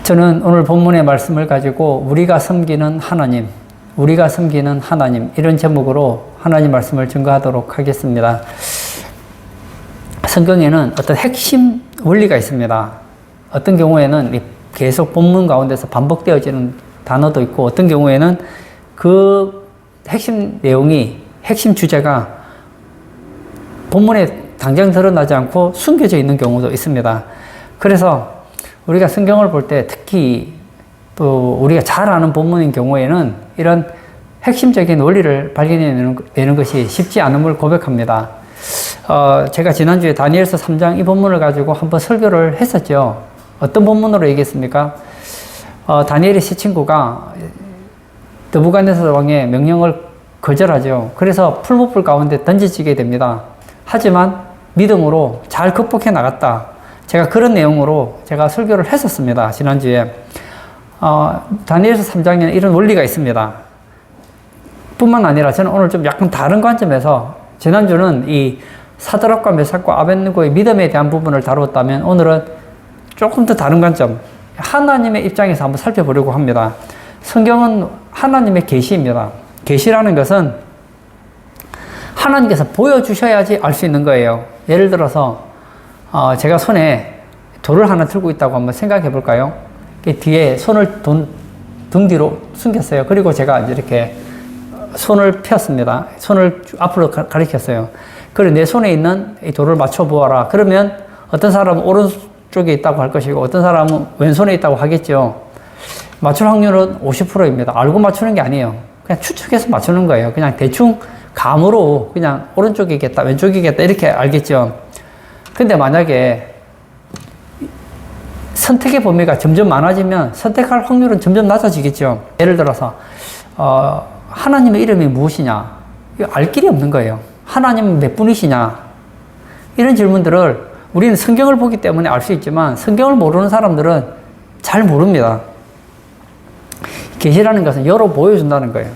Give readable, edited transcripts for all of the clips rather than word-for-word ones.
저는 오늘 본문의 말씀을 가지고 우리가 섬기는 하나님 이런 제목으로 하나님 말씀을 증거하도록 하겠습니다. 성경에는 어떤 핵심 원리가 있습니다. 어떤 경우에는 계속 본문 가운데서 반복되어지는 단어도 있고, 어떤 경우에는 그 핵심 내용이, 핵심 주제가 본문에 당장 드러나지 않고 숨겨져 있는 경우도 있습니다. 그래서 우리가 성경을 볼 때, 특히 또 우리가 잘 아는 본문인 경우에는 이런 핵심적인 원리를 발견해내는 것이 쉽지 않음을 고백합니다. 제가 지난주에 다니엘서 3장 이 본문을 가지고 한번 설교를 했었죠. 어떤 본문으로 얘기했습니까? 다니엘의 세 친구가 느부갓네살 왕의 명령을 거절하죠. 그래서 풀무불 가운데 던져지게 됩니다. 하지만 믿음으로 잘 극복해 나갔다. 제가 그런 내용으로 제가 설교를 했었습니다. 지난주에. 다니엘서 3장에는 이런 원리가 있습니다. 뿐만 아니라 저는 오늘 좀 약간 다른 관점에서, 지난주는 이 사드락과 메삭과 아벳느고의 믿음에 대한 부분을 다루었다면, 오늘은 조금 더 다른 관점, 하나님의 입장에서 한번 살펴보려고 합니다. 성경은 하나님의 계시입니다. 계시라는 것은 하나님께서 보여주셔야지 알 수 있는 거예요. 예를 들어서 제가 손에 돌을 하나 들고 있다고 한번 생각해 볼까요? 뒤에 손을 등 뒤로 숨겼어요. 그리고 제가 이렇게 손을 폈습니다. 손을 앞으로 가리켰어요. 그리고 내 손에 있는 이 돌을 맞춰 보아라. 그러면 어떤 사람은 오른쪽에 있다고 할 것이고, 어떤 사람은 왼손에 있다고 하겠죠. 맞출 확률은 50%입니다. 알고 맞추는 게 아니에요. 그냥 추측해서 맞추는 거예요. 그냥 대충 감으로 그냥 오른쪽이겠다, 왼쪽이겠다, 이렇게 알겠죠. 근데 만약에 선택의 범위가 점점 많아지면 선택할 확률은 점점 낮아지겠죠. 예를 들어서 하나님의 이름이 무엇이냐? 이거 알 길이 없는 거예요. 하나님은 몇 분이시냐? 이런 질문들을 우리는 성경을 보기 때문에 알 수 있지만, 성경을 모르는 사람들은 잘 모릅니다. 계시라는 것은 열어 보여준다는 거예요.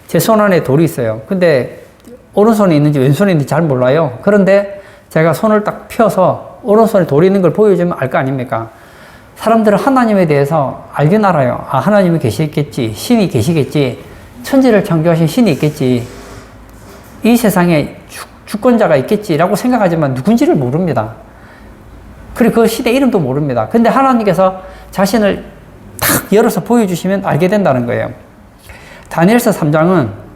제 손 안에 돌이 있어요. 근데 오른손에 있는지 왼손에 있는지 잘 몰라요. 그런데 제가 손을 딱 펴서 오른손에 돌이 있는 걸 보여주면 알 거 아닙니까? 사람들은 하나님에 대해서 알긴 알아요. 아, 하나님이 계시겠지. 신이 계시겠지. 천지를 창조하신 신이 있겠지. 이 세상에 주권자가 있겠지라고 생각하지만 누군지를 모릅니다. 그리고 그 신의 이름도 모릅니다. 근데 하나님께서 자신을 탁 열어서 보여주시면 알게 된다는 거예요. 다니엘서 3장은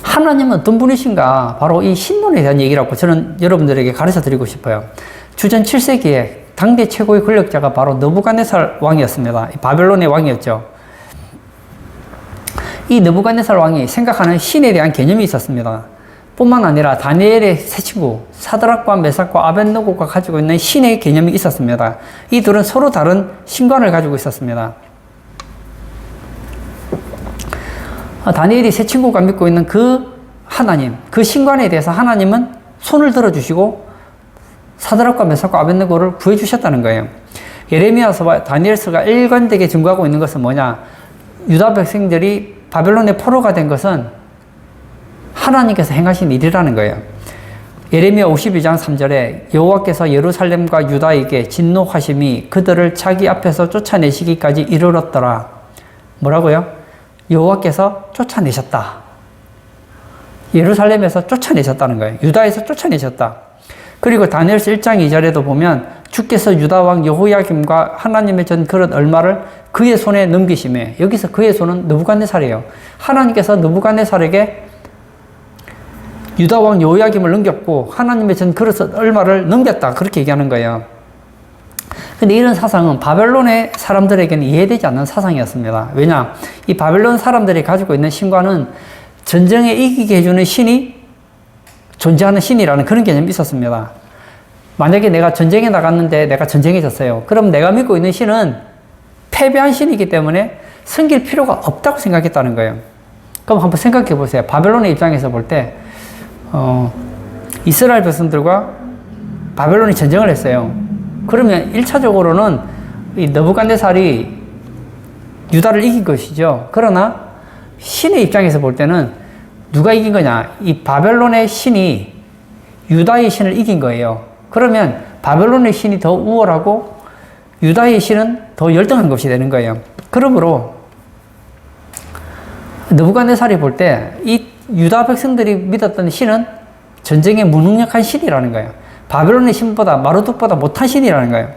하나님은 어떤 분이신가, 바로 이 신론에 대한 얘기라고 저는 여러분들에게 가르쳐 드리고 싶어요. 주전 7세기에 당대 최고의 권력자가 바로 느부갓네살 왕이었습니다. 바벨론의 왕이었죠. 이 느부갓네살 왕이 생각하는 신에 대한 개념이 있었습니다. 뿐만 아니라 다니엘의 세 친구 사드락과 메삭과 아벳느고가 가지고 있는 신의 개념이 있었습니다. 이 둘은 서로 다른 신관을 가지고 있었습니다. 다니엘이 세 친구가 믿고 있는 그 하나님, 그 신관에 대해서 하나님은 손을 들어주시고 사드락과 메삭과 아벳느고를 구해주셨다는 거예요. 예레미야서와 다니엘서가 일관되게 증거하고 있는 것은 뭐냐? 유다 백성들이 바벨론의 포로가 된 것은 하나님께서 행하신 일이라는 거예요. 예레미야 52장 3절에 여호와께서 예루살렘과 유다에게 진노하심이 그들을 자기 앞에서 쫓아내시기까지 이르렀더라. 뭐라고요? 여호와께서 쫓아내셨다. 예루살렘에서 쫓아내셨다는 거예요. 유다에서 쫓아내셨다. 그리고 다니엘서 1장 2절에도 보면 주께서 유다 왕 여호야김과 하나님의 전 그릇 얼마를 그의 손에 넘기심에, 여기서 그의 손은 느부갓네살이에요. 하나님께서 느부갓네살에게 유다 왕 여호야김을 넘겼고 하나님의 전 그릇 얼마를 넘겼다, 그렇게 얘기하는 거예요. 근데 이런 사상은 바벨론의 사람들에게는 이해되지 않는 사상이었습니다. 왜냐? 이 바벨론 사람들이 가지고 있는 신과는 전쟁에 이기게 해주는 신이 존재하는 신이라는 그런 개념이 있었습니다. 만약에 내가 전쟁에 나갔는데 내가 전쟁에 졌어요. 그럼 내가 믿고 있는 신은 패배한 신이기 때문에 섬길 필요가 없다고 생각했다는 거예요. 그럼 한번 생각해 보세요. 바벨론의 입장에서 볼 때 이스라엘 백성들과 바벨론이 전쟁을 했어요. 그러면 1차적으로는 이 느부갓네살이 유다를 이긴 것이죠. 그러나 신의 입장에서 볼 때는 누가 이긴 거냐? 이 바벨론의 신이 유다의 신을 이긴 거예요. 그러면 바벨론의 신이 더 우월하고 유다의 신은 더 열등한 것이 되는 거예요. 그러므로 느부갓네살이 볼 때 이 유다 백성들이 믿었던 신은 전쟁에 무능력한 신이라는 거예요. 바벨론의 신보다 마르둑보다 못한 신이라는 거예요.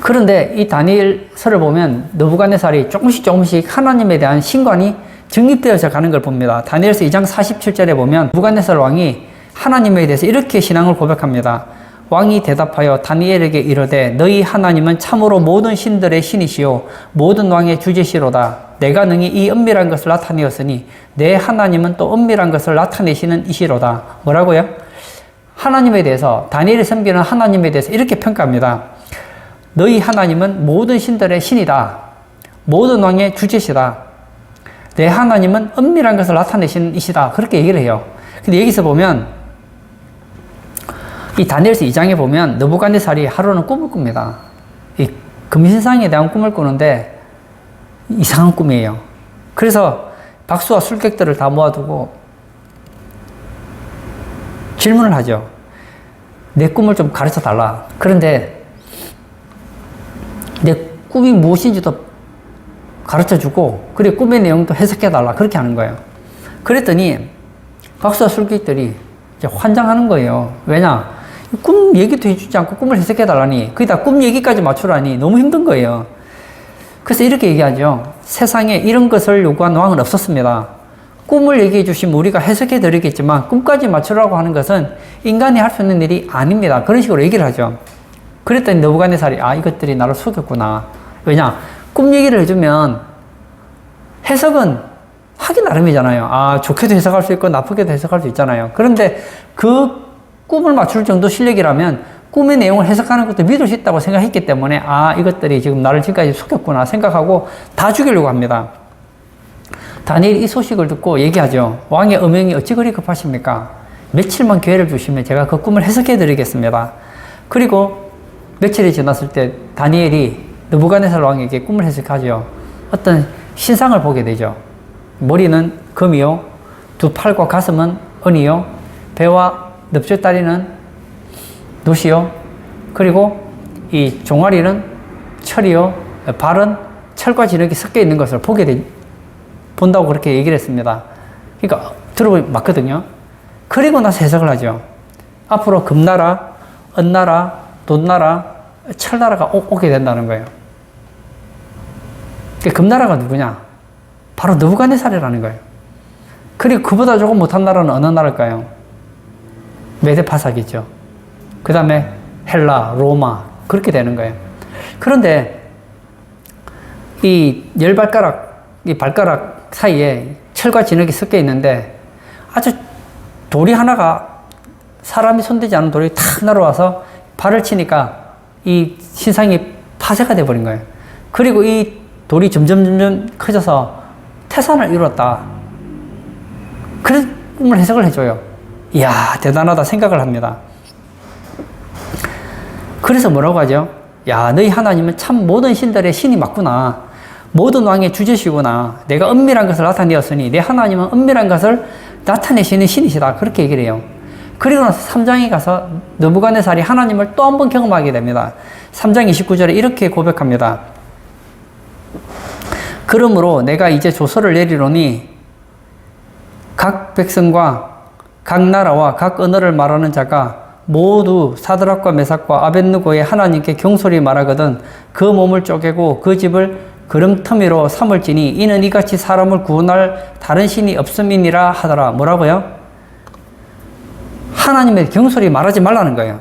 그런데 이 다니엘서를 보면 느부갓네살이 조금씩 하나님에 대한 신관이 정립되어져 가는 걸 봅니다. 다니엘서 2장 47절에 보면 느부갓네살 왕이 하나님에 대해서 이렇게 신앙을 고백합니다. 왕이 대답하여 다니엘에게 이르되 너희 하나님은 참으로 모든 신들의 신이시요 모든 왕의 주제시로다. 내가 능히 이 은밀한 것을 나타내었으니 내 하나님은 또 은밀한 것을 나타내시는 이시로다. 뭐라고요? 하나님에 대해서, 다니엘이 섬기는 하나님에 대해서 이렇게 평가합니다. 너희 하나님은 모든 신들의 신이다. 모든 왕의 주제시다. 내 하나님은 은밀한 것을 나타내시는 이시다. 그렇게 얘기를 해요. 근데 여기서 보면 이 다니엘서 2장에 보면 느부갓네살이 하루는 꿈을 꿉니다. 이 금신상에 대한 꿈을 꾸는데 이상한 꿈이에요. 그래서 박수와 술객들을 다 모아두고 질문을 하죠. 내 꿈을 좀 가르쳐 달라. 그런데 내 꿈이 무엇인지도 가르쳐 주고, 그리고 꿈의 내용도 해석해 달라. 그렇게 하는 거예요. 그랬더니 박수와 술객들이 이제 환장하는 거예요. 왜냐? 꿈 얘기도 해주지 않고 꿈을 해석해 달라니, 거기다 꿈 얘기까지 맞추라니 너무 힘든 거예요. 그래서 이렇게 얘기하죠. 세상에 이런 것을 요구한 왕은 없었습니다. 꿈을 얘기해 주시면 우리가 해석해 드리겠지만 꿈까지 맞추라고 하는 것은 인간이 할 수 있는 일이 아닙니다. 그런 식으로 얘기를 하죠. 그랬더니 느부갓네살이 이것들이 나를 속였구나. 왜냐? 꿈 얘기를 해주면 해석은 하기 나름이잖아요. 좋게도 해석할 수 있고 나쁘게도 해석할 수 있잖아요. 그런데 그 꿈을 맞출 정도 실력이라면 꿈의 내용을 해석하는 것도 믿을 수 있다고 생각했기 때문에 이것들이 지금 나를 지금까지 속였구나 생각하고 다 죽이려고 합니다. 다니엘이 이 소식을 듣고 얘기하죠. 왕의 음행이 어찌 그리 급하십니까? 며칠만 기회를 주시면 제가 그 꿈을 해석해 드리겠습니다. 그리고 며칠이 지났을 때 다니엘이 느부갓네살 왕에게 꿈을 해석하죠. 어떤 신상을 보게 되죠. 머리는 금이요, 두 팔과 가슴은 은이요, 배와 넙죽다리는 놋이요, 그리고 이 종아리는 철이요, 발은 철과 진흙이 섞여 있는 것을 본다고 그렇게 얘기를 했습니다. 그러니까 들어보면 맞거든요. 그리고 나서 해석을 하죠. 앞으로 금나라, 은나라, 돈나라, 철나라가 오게 된다는 거예요. 금나라가 누구냐? 바로 느부갓네살이라는 거예요. 그리고 그보다 조금 못한 나라는 어느 나라일까요? 메데파삭이죠. 그 다음에 헬라, 로마, 그렇게 되는 거예요. 그런데 이 발가락 사이에 철과 진흙이 섞여 있는데 아주 돌이 하나가, 사람이 손대지 않은 돌이 탁 날아와서 발을 치니까 이 신상이 파쇄가 돼버린 거예요. 그리고 이 돌이 점점 커져서 태산을 이뤘다. 그런 꿈을 해석을 해줘요. 이야, 대단하다 생각을 합니다. 그래서 뭐라고 하죠? 야, 너희 하나님은 참 모든 신들의 신이 맞구나. 모든 왕의 주제시구나. 내가 은밀한 것을 나타내었으니 내 하나님은 은밀한 것을 나타내시는 신이시다. 그렇게 얘기를 해요. 그리고 나서 3장에 가서 느부갓네살이 하나님을 또 한 번 경험하게 됩니다. 3장 29절에 이렇게 고백합니다. 그러므로 내가 이제 조서를 내리노니 각 백성과 각 나라와 각 언어를 말하는 자가 모두 사드락과 메삭과 아벳느고의 하나님께 경솔히 말하거든 그 몸을 쪼개고 그 집을 그름터미로 삼을지니 이는 이같이 사람을 구원할 다른 신이 없음이니라 하더라. 뭐라고요? 하나님의 경솔히 말하지 말라는 거예요.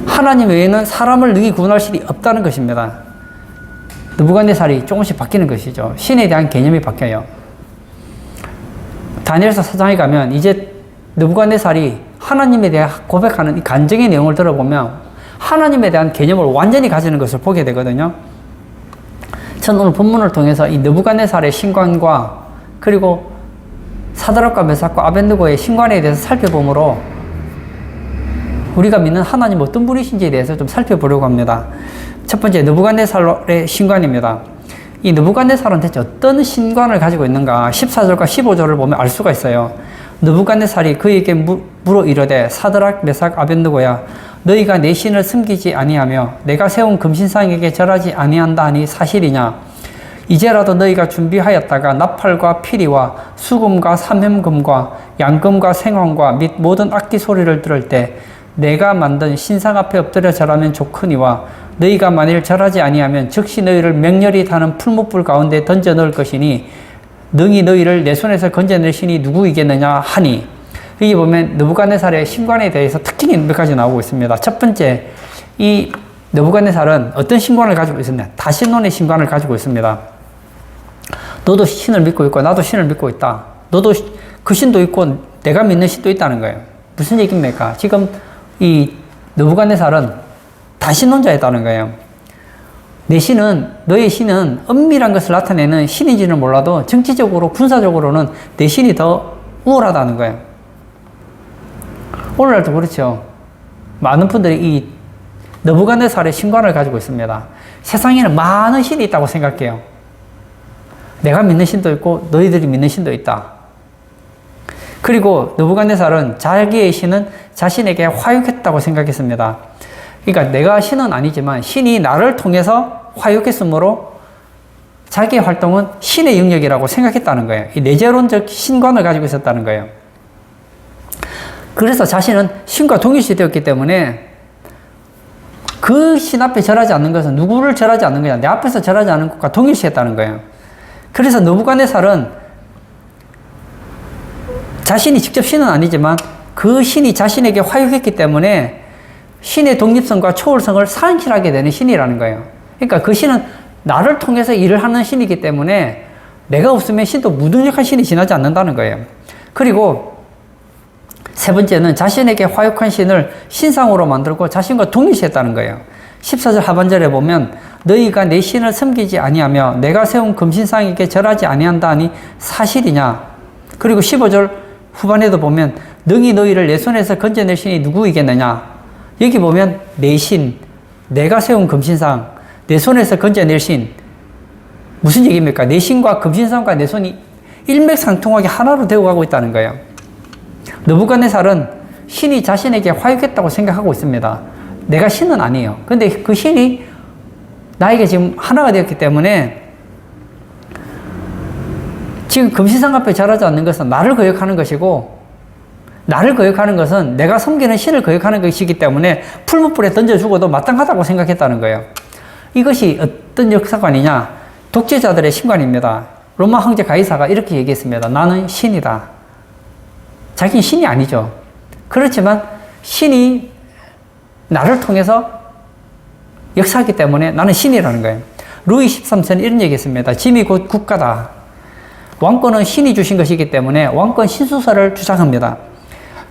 하나님 외에는 사람을 능히 구원할 신이 없다는 것입니다. 느부갓네살이 조금씩 바뀌는 것이죠. 신에 대한 개념이 바뀌어요. 다니엘서 4장에 가면 이제 느부갓네살이 하나님에 대해 고백하는 이 간증의 내용을 들어보면 하나님에 대한 개념을 완전히 가지는 것을 보게 되거든요. 저는 오늘 본문을 통해서 이 느부갓네살의 신관과 그리고 사드락과 메삭과 아벳느고의 신관에 대해서 살펴보므로 우리가 믿는 하나님 어떤 분이신지에 대해서 좀 살펴보려고 합니다. 첫 번째, 느부갓네살의 신관입니다. 이 느부갓네살은 대체 어떤 신관을 가지고 있는가 14절과 15절을 보면 알 수가 있어요. 느부갓네살이 그에게 물어 이르되 사드락 메삭 아벳느고야 너희가 내 신을 숨기지 아니하며 내가 세운 금신상에게 절하지 아니한다 하니 사실이냐? 이제라도 너희가 준비하였다가 나팔과 피리와 수금과 삼햄금과 양금과 생황과 및 모든 악기 소리를 들을 때 내가 만든 신상 앞에 엎드려 절하면 좋거니와 너희가 만일 절하지 아니하면 즉시 너희를 맹렬히 타는 풀무불 가운데 던져 넣을 것이니 능히 너희를 내 손에서 건져낼 신이 누구이겠느냐 하니. 여기 보면 느부갓네살의 신관에 대해서 특징이 몇 가지 나오고 있습니다. 첫 번째, 이 느부갓네살은 어떤 신관을 가지고 있었냐? 다신론의 신관을 가지고 있습니다. 너도 신을 믿고 있고 나도 신을 믿고 있다. 너도 그 신도 있고 내가 믿는 신도 있다는 거예요. 무슨 얘기입니까? 지금 이 느부갓네살은 다신론자였다는 거예요. 내 신은, 너의 신은 엄밀한 것을 나타내는 신인지는 몰라도 정치적으로, 군사적으로는 내 신이 더 우월하다는 거예요. 오늘날도 그렇죠. 많은 분들이 이 느부갓네살의 신관을 가지고 있습니다. 세상에는 많은 신이 있다고 생각해요. 내가 믿는 신도 있고 너희들이 믿는 신도 있다. 그리고 느부갓네살은 자기의 신은 자신에게 화육했다고 생각했습니다. 그러니까 내가 신은 아니지만 신이 나를 통해서 화육했으므로 자기의 활동은 신의 영역이라고 생각했다는 거예요. 이 내재론적 신관을 가지고 있었다는 거예요. 그래서 자신은 신과 동일시되었기 때문에 그 신 앞에 절하지 않는 것은 누구를 절하지 않는 거냐, 내 앞에서 절하지 않는 것과 동일시했다는 거예요. 그래서 느부갓네살은 자신이 직접 신은 아니지만 그 신이 자신에게 화육했기 때문에 신의 독립성과 초월성을 상실하게 되는 신이라는 거예요. 그러니까 그 신은 나를 통해서 일을 하는 신이기 때문에 내가 없으면 신도 무능력한 신이 지나지 않는다는 거예요. 그리고 세 번째는 자신에게 화육한 신을 신상으로 만들고 자신과 동일시했다는 거예요. 14절 하반절에 보면 너희가 내 신을 섬기지 아니하며 내가 세운 금신상에게 절하지 아니한다 하니 사실이냐. 그리고 15절 후반에도 보면 능히 너희를 내 손에서 건져낼 신이 누구이겠느냐. 여기 보면 내 신, 내가 세운 금신상, 내 손에서 건져낼 신. 무슨 얘기입니까? 내 신과 금신상과 내 손이 일맥상통하게 하나로 되어가고 있다는 거예요. 느부갓네살은 신이 자신에게 화육했다고 생각하고 있습니다. 내가 신은 아니에요. 근데 그 신이 나에게 지금 하나가 되었기 때문에 지금 금신상 앞에 절하지 않는 것은 나를 거역하는 것이고, 나를 거역하는 것은 내가 섬기는 신을 거역하는 것이기 때문에 풀무불에 던져주고도 마땅하다고 생각했다는 거예요. 이것이 어떤 역사관이냐? 독재자들의 신관입니다. 로마 황제 가이사가 이렇게 얘기했습니다. 나는 신이다. 자기는 신이 아니죠. 그렇지만 신이 나를 통해서 역사하기 때문에 나는 신이라는 거예요. 루이 13세는 이런 얘기했습니다. 짐이 곧 국가다. 왕권은 신이 주신 것이기 때문에 왕권 신수설을 주장합니다.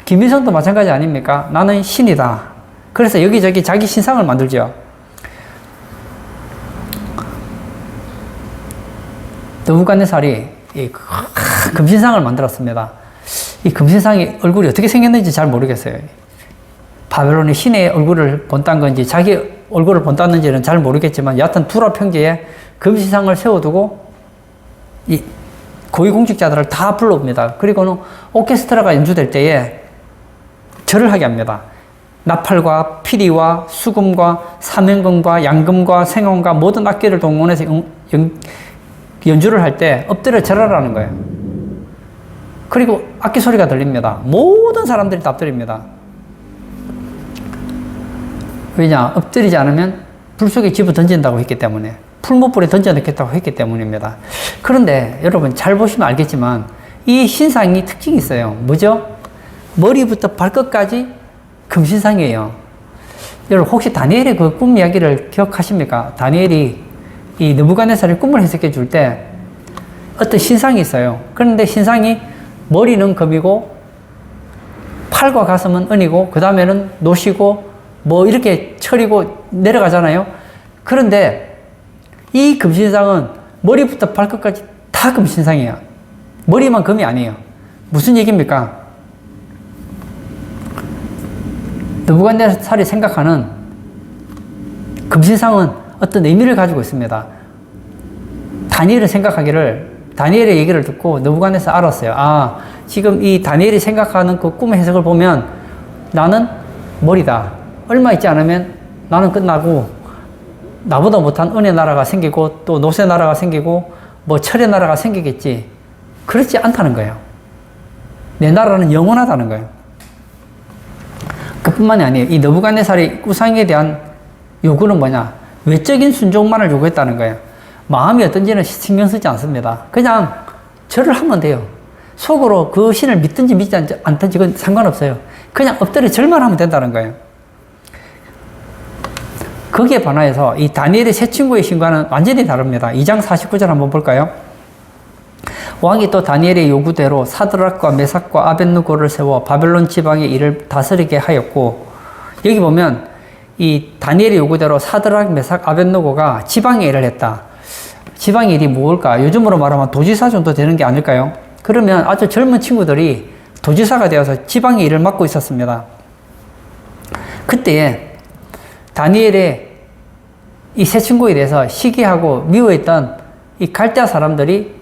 김일성도 마찬가지 아닙니까? 나는 신이다. 그래서 여기저기 자기 신상을 만들죠. 느부갓네살이 이 금신상을 만들었습니다. 이 금신상의 얼굴이 어떻게 생겼는지 잘 모르겠어요. 바벨론의 신의 얼굴을 본딴 건지 자기 얼굴을 본땄는지는 잘 모르겠지만 여하튼 두라 평지에 금신상을 세워두고 이 고위공직자들을 다 불러옵니다. 그리고는 오케스트라가 연주될 때에 절을 하게 합니다. 나팔과 피리와 수금과 삼행금과 양금과 생황과 모든 악기를 동원해서 연주를 할 때 엎드려 절하라는 거예요. 그리고 악기 소리가 들립니다. 모든 사람들이 다 엎드립니다. 왜냐? 엎드리지 않으면 불 속에 집어 던진다고 했기 때문에, 풀무불에 던져넣겠다고 했기 때문입니다. 그런데 여러분 잘 보시면 알겠지만 이 신상이 특징이 있어요. 뭐죠? 머리부터 발끝까지 금신상이에요. 여러분 혹시 다니엘의 그 꿈 이야기를 기억하십니까? 다니엘이 이 느부갓네살의 꿈을 해석해 줄 때 어떤 신상이 있어요. 그런데 신상이 머리는 금이고 팔과 가슴은 은이고 그 다음에는 노시고 뭐 이렇게 철이고 내려가잖아요. 그런데 이 금신상은 머리부터 발끝까지 다 금신상이에요. 머리만 금이 아니에요. 무슨 얘기입니까? 느부갓네살이 생각하는 금신상은 어떤 의미를 가지고 있습니다. 다니엘이 생각하기를, 다니엘의 얘기를 듣고 느부갓네살 알았어요. 아, 지금 이 다니엘이 생각하는 그 꿈의 해석을 보면 나는 머리다. 얼마 있지 않으면 나는 끝나고 나보다 못한 은혜 나라가 생기고 또 노새 나라가 생기고 뭐 철의 나라가 생기겠지. 그렇지 않다는 거예요. 내 나라는 영원하다는 거예요. 그뿐만이 아니에요. 이 느부갓네살이 우상에 대한 요구는 뭐냐? 외적인 순종만을 요구했다는 거예요. 마음이 어떤지는 신경 쓰지 않습니다. 그냥 절을 하면 돼요. 속으로 그 신을 믿든지 믿지 않든지 그건 상관없어요. 그냥 엎드려 절만 하면 된다는 거예요. 거기에 반하여서 이 다니엘의 세 친구의 신과는 완전히 다릅니다. 2장 49절 한번 볼까요? 왕이 또 다니엘의 요구대로 사드락과 메삭과 아벳느고를 세워 바벨론 지방의 일을 다스리게 하였고, 여기 보면 이 다니엘의 요구대로 사드락, 메삭, 아벳느고가 지방의 일을 했다. 지방의 일이 뭘까? 요즘으로 말하면 도지사 정도 되는 게 아닐까요? 그러면 아주 젊은 친구들이 도지사가 되어서 지방의 일을 맡고 있었습니다. 그때에 다니엘의 이 세 친구에 대해서 시기하고 미워했던 이 갈대아 사람들이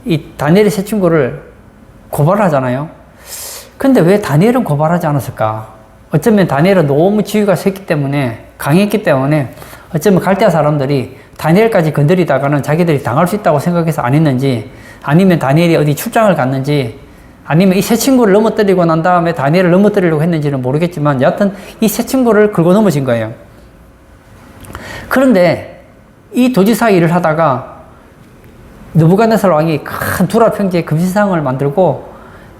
이 다니엘의 세 친구를 고발하잖아요. 근데 왜 다니엘은 고발하지 않았을까? 어쩌면 다니엘은 너무 지위가 셌기 때문에, 강했기 때문에 어쩌면 갈대아 사람들이 다니엘까지 건드리다가는 자기들이 당할 수 있다고 생각해서 안 했는지, 아니면 다니엘이 어디 출장을 갔는지, 아니면 이 세 친구를 넘어뜨리고 난 다음에 다니엘을 넘어뜨리려고 했는지는 모르겠지만 여하튼 이 세 친구를 긁어 넘어진 거예요. 그런데 이 도지사 일을 하다가 느부갓네살 왕이 큰 두라 평지에 금신상을 만들고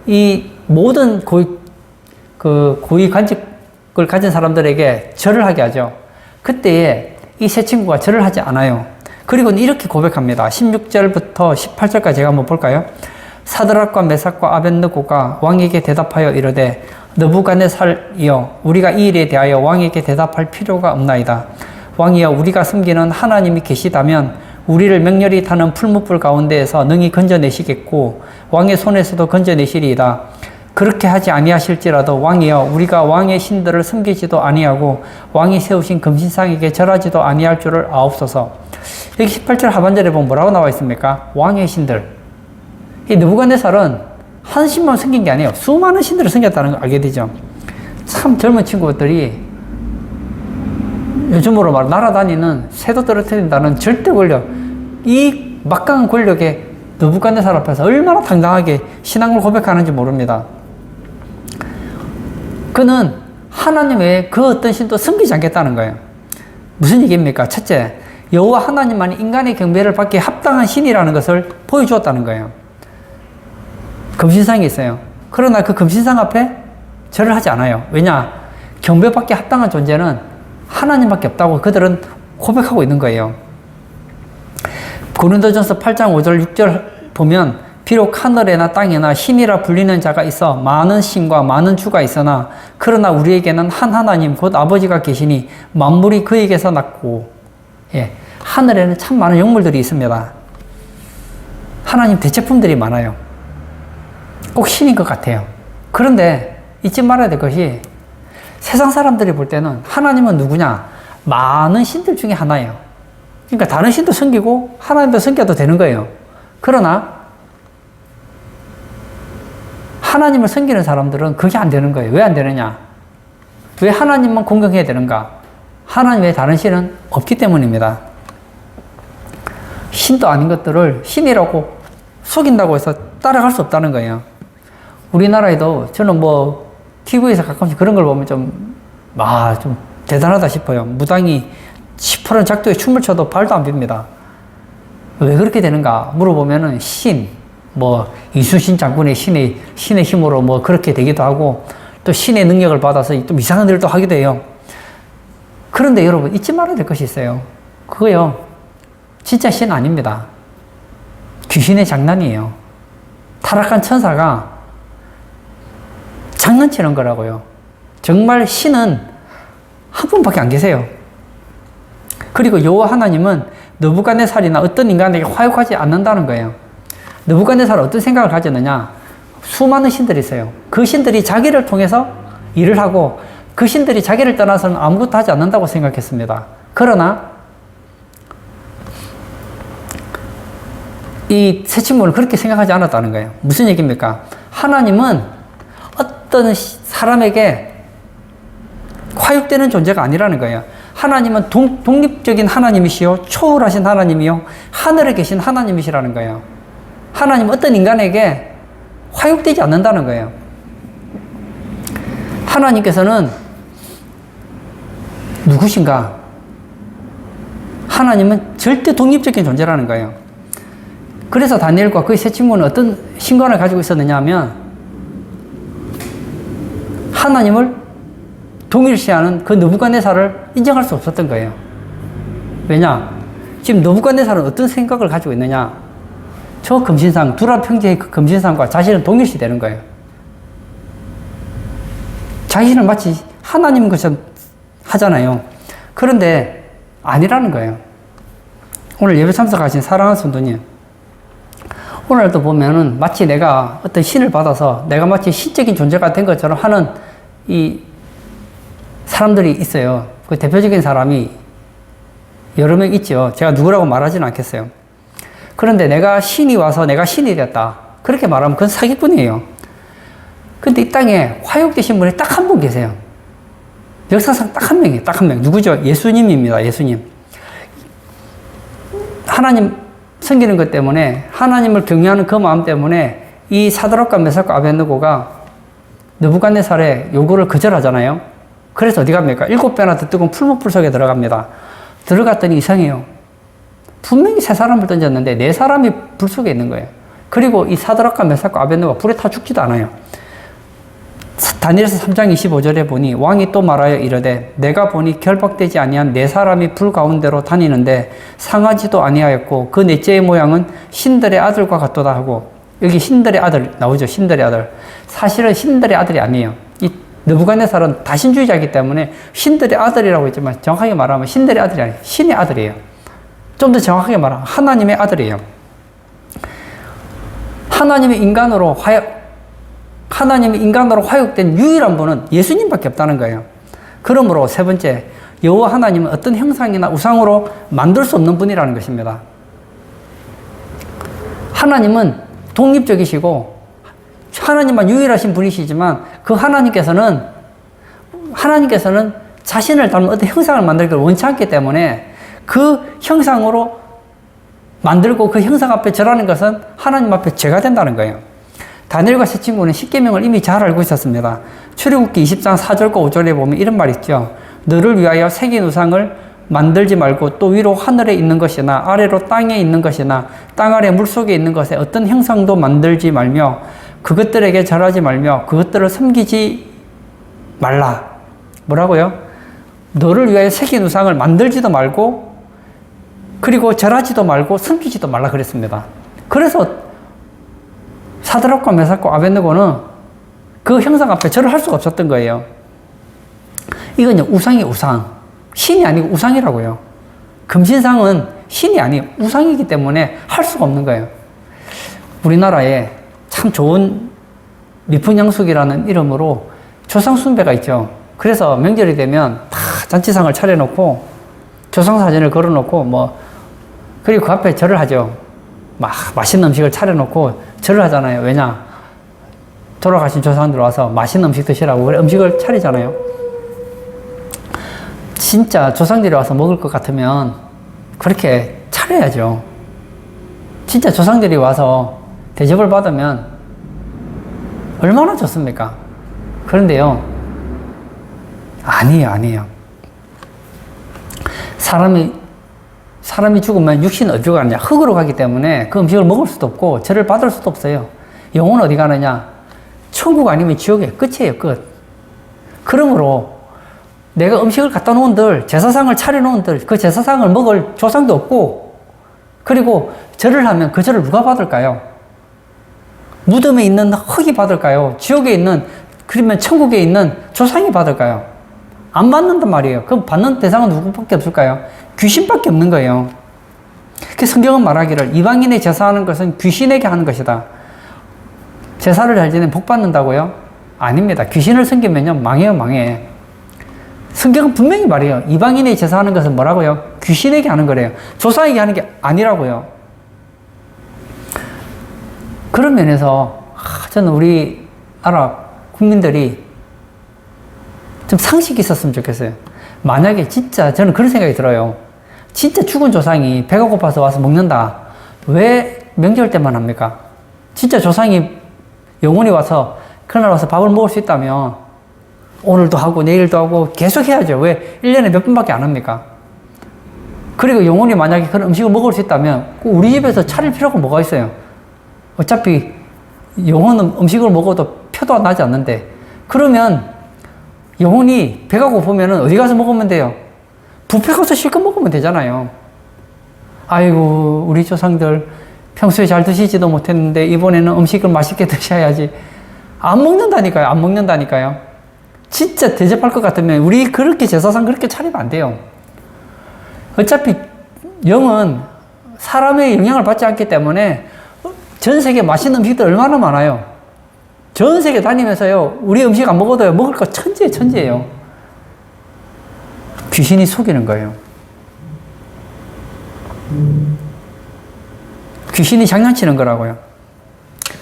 이 모든 고위 관직을 가진 사람들에게 절을 하게 하죠. 그때에 이 세 친구가 절을 하지 않아요. 그리고 이렇게 고백합니다. 16절부터 18절까지 제가 한번 볼까요? 사드락과 메삭과 아벳느고가 왕에게 대답하여 이르되 느부갓네살이여, 우리가 이 일에 대하여 왕에게 대답할 필요가 없나이다. 왕이여, 우리가 섬기는 하나님이 계시다면 우리를 맹렬히 타는 풀무불 가운데에서 능히 건져내시겠고 왕의 손에서도 건져내시리이다. 그렇게 하지 아니하실지라도 왕이여, 우리가 왕의 신들을 섬기지도 아니하고 왕이 세우신 금신상에게 절하지도 아니할 줄을 아옵소서. 여기 18절 하반절에 보면 뭐라고 나와 있습니까? 왕의 신들. 이 느부갓네살은 한 신만 섬긴 게 아니에요. 수많은 신들을 섬겼다는 걸 알게 되죠. 참 젊은 친구들이 요즘으로 말 날아다니는 새도 떨어뜨린다는 절대 권력, 이 막강한 권력에 느부갓네살 앞에서 얼마나 당당하게 신앙을 고백하는지 모릅니다. 그는 하나님 외에 그 어떤 신도 섬기지 않겠다는 거예요. 무슨 얘기입니까? 첫째, 여호와 하나님만이 인간의 경배를 받기에 합당한 신이라는 것을 보여주었다는 거예요. 금신상이 있어요. 그러나 그 금신상 앞에 절을 하지 않아요. 왜냐? 경배받기에 합당한 존재는 하나님밖에 없다고 그들은 고백하고 있는 거예요. 고린도전서 8장 5절 6절 보면 비록 하늘에나 땅에나 신이라 불리는 자가 있어 많은 신과 많은 주가 있으나 그러나 우리에게는 한 하나님 곧 아버지가 계시니 만물이 그에게서 났고, 하늘에는 참 많은 영물들이 있습니다. 하나님 대체품들이 많아요. 꼭 신인 것 같아요. 그런데 잊지 말아야 될 것이, 세상 사람들이 볼 때는 하나님은 누구냐? 많은 신들 중에 하나예요. 그러니까 다른 신도 섬기고 하나님도 섬겨도 되는 거예요. 그러나 하나님을 섬기는 사람들은 그게 안 되는 거예요. 왜 안 되느냐? 왜 하나님만 공경해야 되는가? 하나님 외에 다른 신은 없기 때문입니다. 신도 아닌 것들을 신이라고 속인다고 해서 따라갈 수 없다는 거예요. 우리나라에도 저는 TV에서 가끔씩 그런 걸 보면 좀 대단하다 싶어요. 무당이 10%는 작두에 춤을 춰도 발도 안 빕니다. 왜 그렇게 되는가 물어보면은 이순신 장군의 신의 힘으로 그렇게 되기도 하고, 또 신의 능력을 받아서 좀 이상한 일도 하기도 해요. 그런데 여러분 잊지 말아야 될 것이 있어요. 그거요, 진짜 신 아닙니다. 귀신의 장난이에요. 타락한 천사가 장난치는 거라고요. 정말 신은 한 분밖에 안 계세요. 그리고 여호와 하나님은 느부갓네살이나 어떤 인간에게 화역하지 않는다는 거예요. 느부갓네살은 어떤 생각을 가졌느냐? 수많은 신들이 있어요. 그 신들이 자기를 통해서 일을 하고 그 신들이 자기를 떠나서는 아무것도 하지 않는다고 생각했습니다. 그러나 이 세 친구는 그렇게 생각하지 않았다는 거예요. 무슨 얘기입니까? 하나님은 어떤 사람에게 화육되는 존재가 아니라는 거예요. 하나님은 독립적인 하나님이시요, 초월하신 하나님이요, 하늘에 계신 하나님이시라는 거예요. 하나님은 어떤 인간에게 화육되지 않는다는 거예요. 하나님께서는 누구신가? 하나님은 절대 독립적인 존재라는 거예요. 그래서 다니엘과 그의 세 친구는 어떤 신관을 가지고 있었느냐 하면 하나님을 동일시하는 그 느부갓네살을 인정할 수 없었던 거예요. 왜냐? 지금 느부갓네살은 어떤 생각을 가지고 있느냐? 저 금신상, 두라 평지의 그 금신상과 자신은 동일시 되는 거예요. 자신을 마치 하나님 것처럼 하잖아요. 그런데 아니라는 거예요. 오늘 예배 참석하신 사랑하는 성도님, 오늘도 보면은 마치 내가 어떤 신을 받아서 내가 마치 신적인 존재가 된 것처럼 하는 이 사람들이 있어요. 그 대표적인 사람이 여러 명 있죠. 제가 누구라고 말하지는 않겠어요. 그런데 내가 신이 와서 내가 신이 됐다, 그렇게 말하면 그건 사기꾼이에요. 근데 이 땅에 화육되신 분이 딱 한 분 계세요. 역사상 딱 한 명이에요. 딱 한 명. 누구죠? 예수님입니다. 예수님. 하나님 섬기는 것 때문에, 하나님을 경외하는 그 마음 때문에 이 사드락과 메삭과 아벳느고가 느부갓네살의 요구를 거절하잖아요. 그래서 어디 갑니까? 7배나 더 뜨거운 풀무불 속에 들어갑니다. 들어갔더니 이상해요. 분명히 3사람을 던졌는데 4사람이 불 속에 있는 거예요. 그리고 이 사드락과 메삭과 아벳느고가 불에 타 죽지도 않아요. 다니엘서 3장 25절에 보니 왕이 또 말하여 이르되 내가 보니 결박되지 아니한 4사람이 불 가운데로 다니는데 상하지도 아니하였고 그 넷째의 모양은 신들의 아들과 같도다 하고, 여기 신들의 아들 나오죠. 신들의 아들. 사실은 신들의 아들이 아니에요. 이 느부갓네살은 다신주의자이기 때문에 신들의 아들이라고 했지만 정확하게 말하면 신들의 아들이 아니에요. 신의 아들이에요. 좀 더 정확하게 말하면 하나님의 아들이에요. 하나님의 인간으로 화육된 유일한 분은 예수님밖에 없다는 거예요. 그러므로 세 번째, 여호와 하나님은 어떤 형상이나 우상으로 만들 수 없는 분이라는 것입니다. 하나님은 독립적이시고 하나님만 유일하신 분이시지만 그 하나님께서는 자신을 닮은 어떤 형상을 만들기를 원치 않기 때문에 그 형상으로 만들고 그 형상 앞에 절하는 것은 하나님 앞에 죄가 된다는 거예요. 다니엘과 세 친구는 십계명을 이미 잘 알고 있었습니다. 출애굽기 20장 4절과 5절에 보면 이런 말이 있죠. 너를 위하여 새긴 우상을 만들지 말고 또 위로 하늘에 있는 것이나 아래로 땅에 있는 것이나 땅 아래 물속에 있는 것에 어떤 형상도 만들지 말며 그것들에게 절하지 말며 그것들을 섬기지 말라. 뭐라고요? 너를 위하여 새긴 우상을 만들지도 말고 그리고 절하지도 말고 섬기지도 말라 그랬습니다. 그래서 사드락과 메삭과 아벳느고는 그 형상 앞에 절을 할 수가 없었던 거예요. 이건 우상이 우상. 신이 아니고 우상이라고요. 금신상은 신이 아니고 우상이기 때문에 할 수가 없는 거예요. 우리나라에 참 좋은 미풍양숙이라는 이름으로 조상숭배가 있죠. 그래서 명절이 되면 다 잔치상을 차려놓고 조상사진을 걸어놓고 그리고 그 앞에 절을 하죠. 막 맛있는 음식을 차려놓고 절을 하잖아요. 왜냐? 돌아가신 조상들 와서 맛있는 음식 드시라고 그래 음식을 차리잖아요. 진짜 조상들이 와서 먹을 것 같으면 그렇게 차려야죠. 진짜 조상들이 와서 대접을 받으면 얼마나 좋습니까? 그런데요, 아니에요. 사람이 죽으면 육신은 어디로 가느냐? 흙으로 가기 때문에 그 음식을 먹을 수도 없고 절을 받을 수도 없어요. 영혼은 어디 가느냐? 천국 아니면 지옥의 끝이에요, 끝. 그러므로 내가 음식을 갖다 놓은들, 제사상을 차려놓은들 그 제사상을 먹을 조상도 없고, 그리고 절을 하면 그 절을 누가 받을까요? 무덤에 있는 흙이 받을까요? 지옥에 있는, 그러면 천국에 있는 조상이 받을까요? 안 받는단 말이에요. 그럼 받는 대상은 누구밖에 없을까요? 귀신밖에 없는 거예요. 그 성경은 말하기를 이방인의 제사하는 것은 귀신에게 하는 것이다. 제사를 잘 지내면 복 받는다고요? 아닙니다. 귀신을 섬기면요, 망해. 성경은 분명히 말해요. 이방인의 제사하는 것은 뭐라고요? 귀신에게 하는 거래요. 조상에게 하는 게 아니라고요. 그런 면에서 저는 우리나라 국민들이 좀 상식이 있었으면 좋겠어요. 만약에 진짜 저는 그런 생각이 들어요. 진짜 죽은 조상이 배가 고파서 와서 먹는다. 왜 명절 때만 합니까? 진짜 조상이 영원히 와서 그날 와서 밥을 먹을 수 있다면 오늘도 하고 내일도 하고 계속 해야죠. 왜 1년에 몇 번밖에 안 합니까? 그리고 영원히 만약에 그런 음식을 먹을 수 있다면 우리 집에서 차릴 필요가 뭐가 있어요? 어차피 영원은 음식을 먹어도 표도 안 나지 않는데, 그러면 영원히 배가 고프면 어디 가서 먹으면 돼요? 뷔페 가서 실컷 먹으면 되잖아요. 아이고 우리 조상들 평소에 잘 드시지도 못했는데 이번에는 음식을 맛있게 드셔야지. 안 먹는다니까요. 안 먹는다니까요. 진짜 대접할 것 같으면 우리 그렇게 제사상 그렇게 차리면 안 돼요. 어차피 영은 사람의 영향을 받지 않기 때문에 전 세계 맛있는 음식들 얼마나 많아요. 전 세계 다니면서요, 우리 음식 안 먹어도요, 먹을 거 천지예요. 귀신이 속이는 거예요. 귀신이 장난치는 거라고요.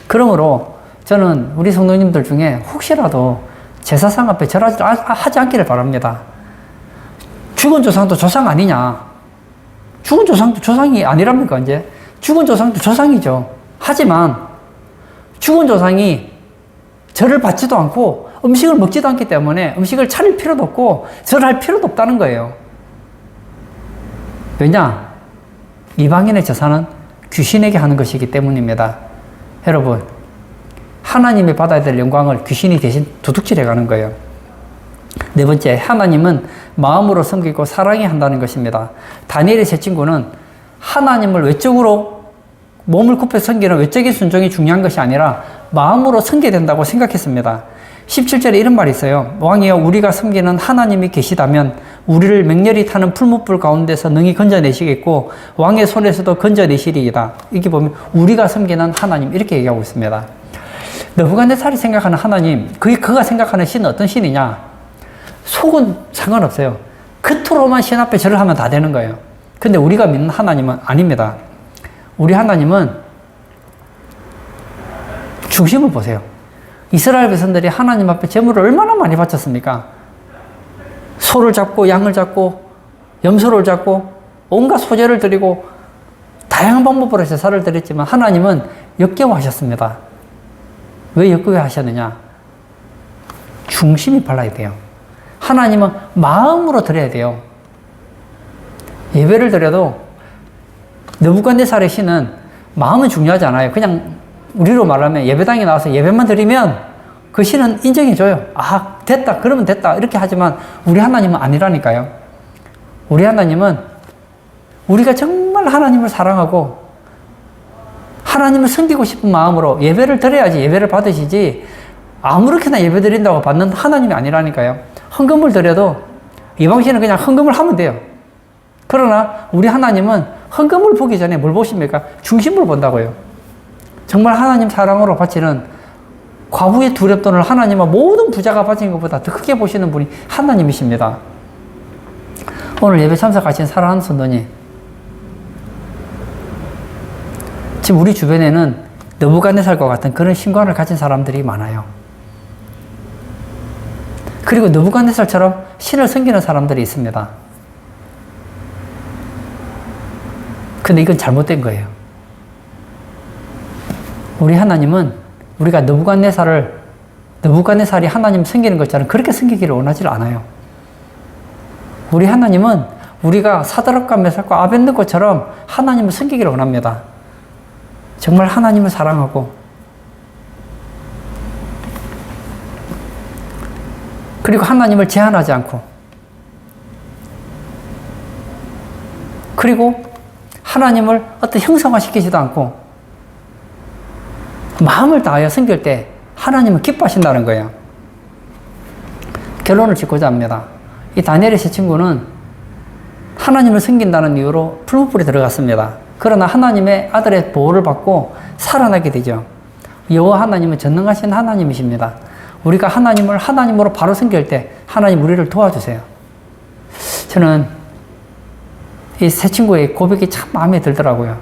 그러므로 저는 우리 성도님들 중에 혹시라도 제사상 앞에 절하지 않기를 바랍니다. 죽은 조상도 조상 아니냐? 죽은 조상도 조상이 아니랍니까, 이제? 죽은 조상도 조상이죠. 하지만 죽은 조상이 절을 받지도 않고 음식을 먹지도 않기 때문에 음식을 차릴 필요도 없고 절할 필요도 없다는 거예요. 왜냐? 이방인의 제사는 귀신에게 하는 것이기 때문입니다. 여러분, 하나님이 받아야 될 영광을 귀신이 대신 도둑질해 가는 거예요. 네 번째, 하나님은 마음으로 섬기고 사랑이 한다는 것입니다. 다니엘의 세 친구는 하나님을 외적으로 몸을 굽혀 섬기는 외적인 순종이 중요한 것이 아니라 마음으로 섬겨야 된다고 생각했습니다. 17절에 이런 말이 있어요. 왕이여, 우리가 섬기는 하나님이 계시다면 우리를 맹렬히 타는 풀무불 가운데서 능히 건져내시겠고 왕의 손에서도 건져내시리이다. 이렇게 보면 우리가 섬기는 하나님, 이렇게 얘기하고 있습니다. 느부갓네살이 생각하는 하나님, 그가 생각하는 신은 어떤 신이냐? 속은 상관없어요. 겉으로만 신 앞에 절을 하면 다 되는 거예요. 근데 우리가 믿는 하나님은 아닙니다. 우리 하나님은 중심을 보세요. 이스라엘 백성들이 하나님 앞에 제물을 얼마나 많이 바쳤습니까? 소를 잡고 양을 잡고 염소를 잡고 온갖 소재를 드리고 다양한 방법으로 제사를 드렸지만 하나님은 역겨워하셨습니다. 왜 역겨워하셨느냐? 중심이 발라야 돼요. 하나님은 마음으로 드려야 돼요. 예배를 드려도 느부갓네살의 신은 마음은 중요하지 않아요. 그냥 우리로 말하면 예배당에 나와서 예배만 드리면 그 신은 인정해줘요. 아, 됐다. 그러면 됐다. 이렇게 하지만 우리 하나님은 아니라니까요. 우리 하나님은 우리가 정말 하나님을 사랑하고 하나님을 섬기고 싶은 마음으로 예배를 드려야지 예배를 받으시지, 아무렇게나 예배 드린다고 받는 하나님이 아니라니까요. 헌금을 드려도 이방신은 그냥 헌금을 하면 돼요. 그러나 우리 하나님은 헌금을 보기 전에 뭘 보십니까? 중심을 본다고요. 정말 하나님 사랑으로 바치는 과부의 두렵돈을 하나님은 모든 부자가 바친 것보다 더 크게 보시는 분이 하나님이십니다. 오늘 예배 참석하신 사랑하는 성도님, 지금 우리 주변에는 느부갓네살과 같은 그런 신관을 가진 사람들이 많아요. 그리고 느부갓네살처럼 신을 섬기는 사람들이 있습니다. 근데 이건 잘못된 거예요. 우리 하나님은 우리가 느부갓네살이 하나님 섬기는 것처럼 그렇게 섬기기를 원하지 않아요. 우리 하나님은 우리가 사드락과 메삭과 아벳느고처럼 하나님을 섬기기를 원합니다. 정말 하나님을 사랑하고, 그리고 하나님을 제한하지 않고, 그리고 하나님을 어떤 형상화시키지도 않고 마음을 다하여 섬길 때 하나님은 기뻐하신다는 거예요. 결론을 짓고자 합니다. 이 다니엘의 세 친구는 하나님을 섬긴다는 이유로 풀무불에 들어갔습니다. 그러나 하나님의 아들의 보호를 받고 살아나게 되죠. 여호와 하나님은 전능하신 하나님이십니다. 우리가 하나님을 하나님으로 바로 섬길 때 하나님 우리를 도와주세요. 저는 이 세 친구의 고백이 참 마음에 들더라고요.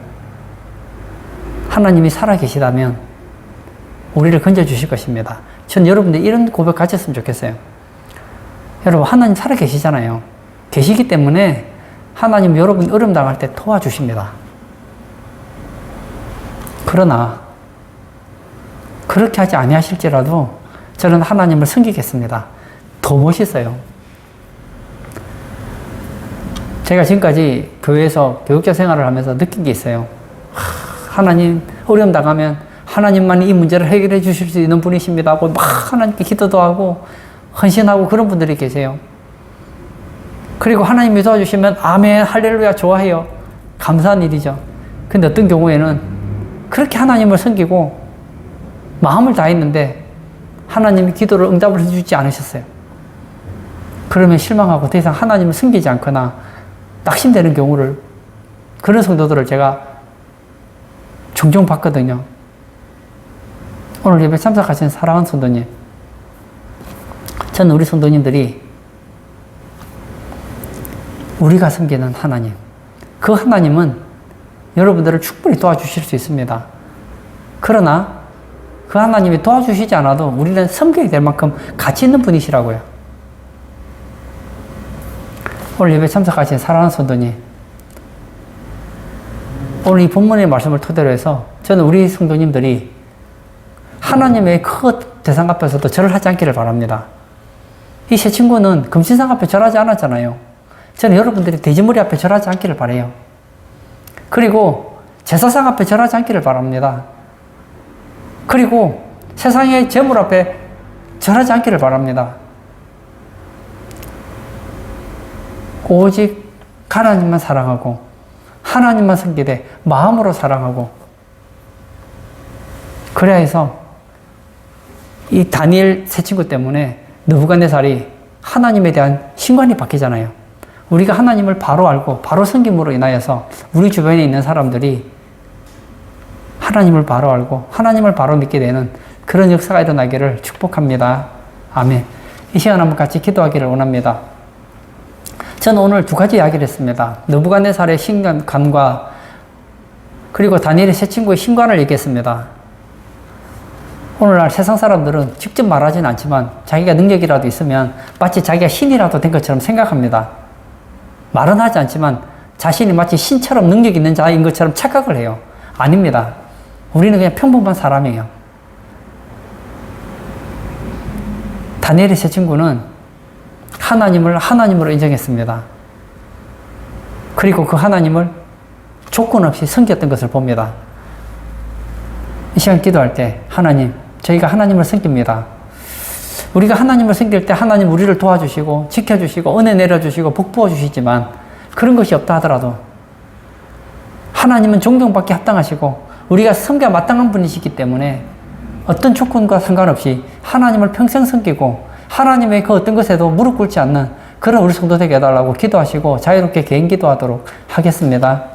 하나님이 살아계시다면 우리를 건져주실 것입니다. 전 여러분들 이런 고백 가졌으면 좋겠어요. 여러분, 하나님 살아 계시잖아요. 계시기 때문에 하나님 여러분 어려움 당할 때 도와주십니다. 그러나 그렇게 하지 아니하실지라도 저는 하나님을 섬기겠습니다. 더 멋있어요. 제가 지금까지 교회에서 교육자 생활을 하면서 느낀 게 있어요. 하나님 어려움 당하면 하나님만이 이 문제를 해결해 주실 수 있는 분이십니다 하고 막 하나님께 기도도 하고 헌신하고 그런 분들이 계세요. 그리고 하나님이 도와주시면 아멘 할렐루야 좋아해요. 감사한 일이죠. 근데 어떤 경우에는 그렇게 하나님을 섬기고 마음을 다했는데 하나님이 기도를 응답을 해주지 않으셨어요. 그러면 실망하고 더 이상 하나님을 섬기지 않거나 낙심되는 경우를, 그런 성도들을 제가 종종 봤거든요. 오늘 예배 참석하신 사랑하는 성도님, 저는 우리 성도님들이 우리가 섬기는 하나님, 그 하나님은 여러분들을 충분히 도와주실 수 있습니다. 그러나 그 하나님이 도와주시지 않아도 우리는 섬겨야 될 만큼 가치 있는 분이시라고요. 오늘 예배 참석하신 사랑하는 성도님, 오늘 이 본문의 말씀을 토대로 해서 저는 우리 성도님들이 하나님의 그 대상 앞에서도 절을 하지 않기를 바랍니다. 이 세 친구는 금신상 앞에 절하지 않았잖아요. 저는 여러분들이 돼지머리 앞에 절하지 않기를 바라요. 그리고 제사상 앞에 절하지 않기를 바랍니다. 그리고 세상의 재물 앞에 절하지 않기를 바랍니다. 오직 하나님만 사랑하고 하나님만 섬기되 마음으로 사랑하고, 그래야 해서 이 다니엘 세 친구 때문에 느부갓네살이 하나님에 대한 신관이 바뀌잖아요. 우리가 하나님을 바로 알고 바로 섬김으로 인하여서 우리 주변에 있는 사람들이 하나님을 바로 알고 하나님을 바로 믿게 되는 그런 역사가 일어나기를 축복합니다. 아멘. 이 시간 한번 같이 기도하기를 원합니다. 저는 오늘 두 가지 이야기를 했습니다. 느부갓네살의 신관과 그리고 다니엘의 세 친구의 신관을 얘기했습니다. 오늘날 세상 사람들은 직접 말하지는 않지만 자기가 능력이라도 있으면 마치 자기가 신이라도 된 것처럼 생각합니다. 말은 하지 않지만 자신이 마치 신처럼 능력 있는 자인 것처럼 착각을 해요. 아닙니다. 우리는 그냥 평범한 사람이에요. 다니엘의 세 친구는 하나님을 하나님으로 인정했습니다. 그리고 그 하나님을 조건 없이 섬겼던 것을 봅니다. 이 시간 기도할 때 하나님, 저희가 하나님을 섬깁니다. 우리가 하나님을 섬길 때 하나님 우리를 도와주시고 지켜주시고 은혜 내려주시고 복 부어주시지만 그런 것이 없다 하더라도 하나님은 존경받기 합당하시고 우리가 섬겨야 마땅한 분이시기 때문에 어떤 조건과 상관없이 하나님을 평생 섬기고 하나님의 그 어떤 것에도 무릎 꿇지 않는 그런 우리 성도 되게 해달라고 기도하시고 자유롭게 개인 기도하도록 하겠습니다.